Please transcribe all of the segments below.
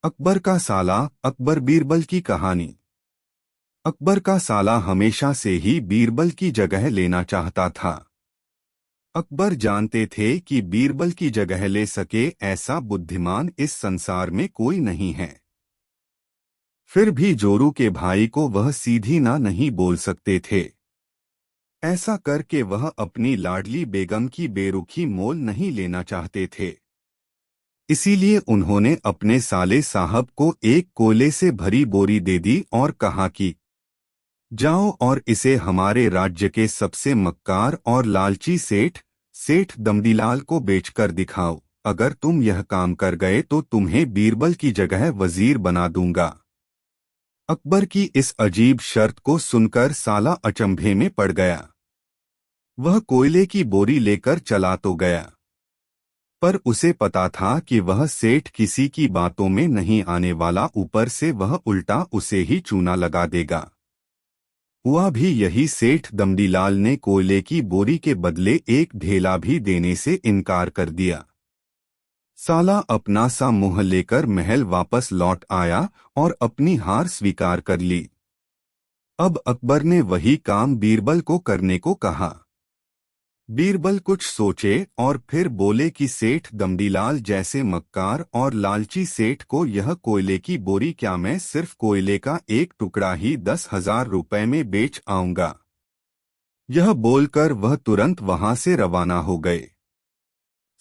अकबर का साला अकबर बीरबल की कहानी। अकबर का साला हमेशा से ही बीरबल की जगह लेना चाहता था। अकबर जानते थे कि बीरबल की जगह ले सके ऐसा बुद्धिमान इस संसार में कोई नहीं है। फिर भी जोरू के भाई को वह सीधी ना नहीं बोल सकते थे। ऐसा करके वह अपनी लाडली बेगम की बेरुखी मोल नहीं लेना चाहते थे। इसीलिए उन्होंने अपने साले साहब को एक कोयले से भरी बोरी दे दी और कहा कि जाओ और इसे हमारे राज्य के सबसे मक्कार और लालची सेठ दमदीलाल को बेचकर दिखाओ। अगर तुम यह काम कर गए तो तुम्हें बीरबल की जगह वजीर बना दूंगा। अकबर की इस अजीब शर्त को सुनकर साला अचंभे में पड़ गया। वह कोयले की बोरी लेकर चला तो गया, पर उसे पता था कि वह सेठ किसी की बातों में नहीं आने वाला, ऊपर से वह उल्टा उसे ही चूना लगा देगा। हुआ भी यही। सेठ दमदीलाल ने कोयले की बोरी के बदले एक ढेला भी देने से इनकार कर दिया। साला अपना सा मुंह लेकर महल वापस लौट आया और अपनी हार स्वीकार कर ली। अब अकबर ने वही काम बीरबल को करने को कहा। बीरबल कुछ सोचे और फिर बोले कि सेठ दमदीलाल जैसे मक्कार और लालची सेठ को यह कोयले की बोरी क्या मैं सिर्फ कोयले का एक टुकड़ा ही 10,000 रुपए में बेच आऊंगा। यह बोलकर वह तुरंत वहां से रवाना हो गए।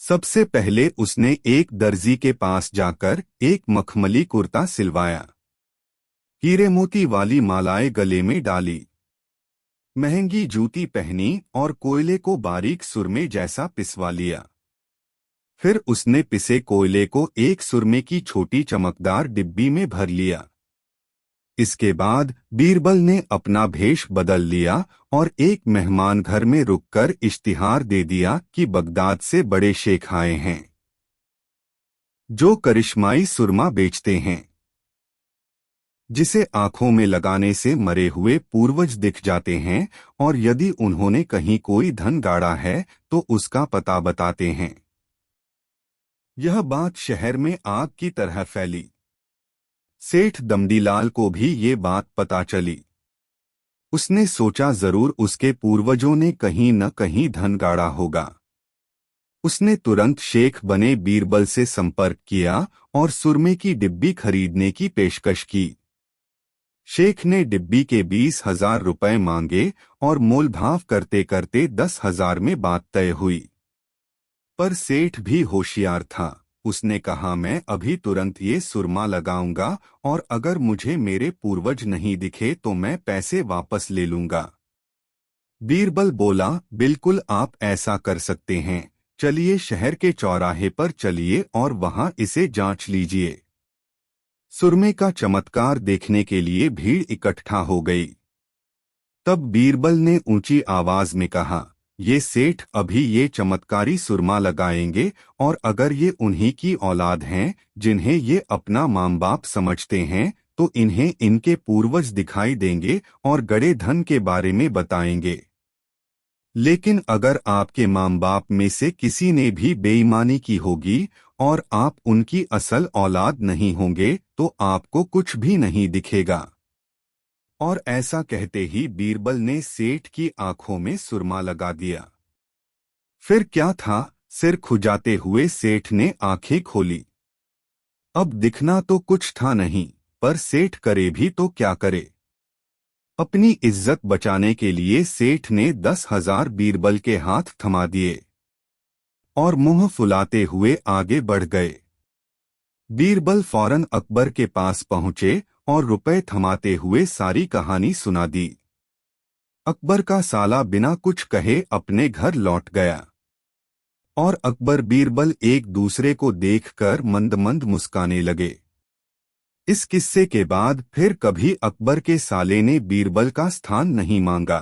सबसे पहले उसने एक दर्जी के पास जाकर एक मखमली कुर्ता सिलवाया, हीरे मोती वाली मालाएं गले में डाली, महंगी जूती पहनी और कोयले को बारीक सुरमे जैसा पिसवा लिया। फिर उसने पिसे कोयले को एक सुरमे की छोटी चमकदार डिब्बी में भर लिया। इसके बाद बीरबल ने अपना भेष बदल लिया और एक मेहमान घर में रुककर इश्तिहार दे दिया कि बगदाद से बड़े शेख आए हैं जो करिश्माई सुरमा बेचते हैं, जिसे आंखों में लगाने से मरे हुए पूर्वज दिख जाते हैं, और यदि उन्होंने कहीं कोई धन गाड़ा है तो उसका पता बताते हैं। यह बात शहर में आग की तरह फैली। सेठ दमदीलाल को भी ये बात पता चली। उसने सोचा जरूर उसके पूर्वजों ने कहीं न कहीं धन गाड़ा होगा। उसने तुरंत शेख बने बीरबल से संपर्क किया और सुरमे की डिब्बी खरीदने की पेशकश की। शेख ने डिब्बी के 20,000 रुपए मांगे और मोलभाव करते करते 10,000 में बात तय हुई। पर सेठ भी होशियार था। उसने कहा मैं अभी तुरंत ये सुरमा लगाऊंगा और अगर मुझे मेरे पूर्वज नहीं दिखे तो मैं पैसे वापस ले लूंगा। बीरबल बोला बिल्कुल आप ऐसा कर सकते हैं, चलिए शहर के चौराहे पर चलिए और वहां इसे जांच लीजिए। सुरमे का चमत्कार देखने के लिए भीड़ इकट्ठा हो गई। तब बीरबल ने ऊंची आवाज में कहा, ये सेठ अभी ये चमत्कारी सुरमा लगाएंगे और अगर ये उन्हीं की औलाद हैं जिन्हें ये अपना मां बाप समझते हैं तो इन्हें इनके पूर्वज दिखाई देंगे और गड़े धन के बारे में बताएंगे। लेकिन अगर आपके मां बाप में से किसी ने भी बेईमानी की होगी और आप उनकी असल औलाद नहीं होंगे तो आपको कुछ भी नहीं दिखेगा। और ऐसा कहते ही बीरबल ने सेठ की आंखों में सुरमा लगा दिया। फिर क्या था, सिर खुजाते हुए सेठ ने आंखें खोली। अब दिखना तो कुछ था नहीं, पर सेठ करे भी तो क्या करे। अपनी इज्जत बचाने के लिए सेठ ने 10,000 बीरबल के हाथ थमा दिए और मुंह फुलाते हुए आगे बढ़ गए। बीरबल फौरन अकबर के पास पहुंचे और रुपए थमाते हुए सारी कहानी सुना दी। अकबर का साला बिना कुछ कहे अपने घर लौट गया और अकबर बीरबल एक दूसरे को देखकर मंद मंद मुस्काने लगे। इस किस्से के बाद फिर कभी अकबर के साले ने बीरबल का स्थान नहीं मांगा।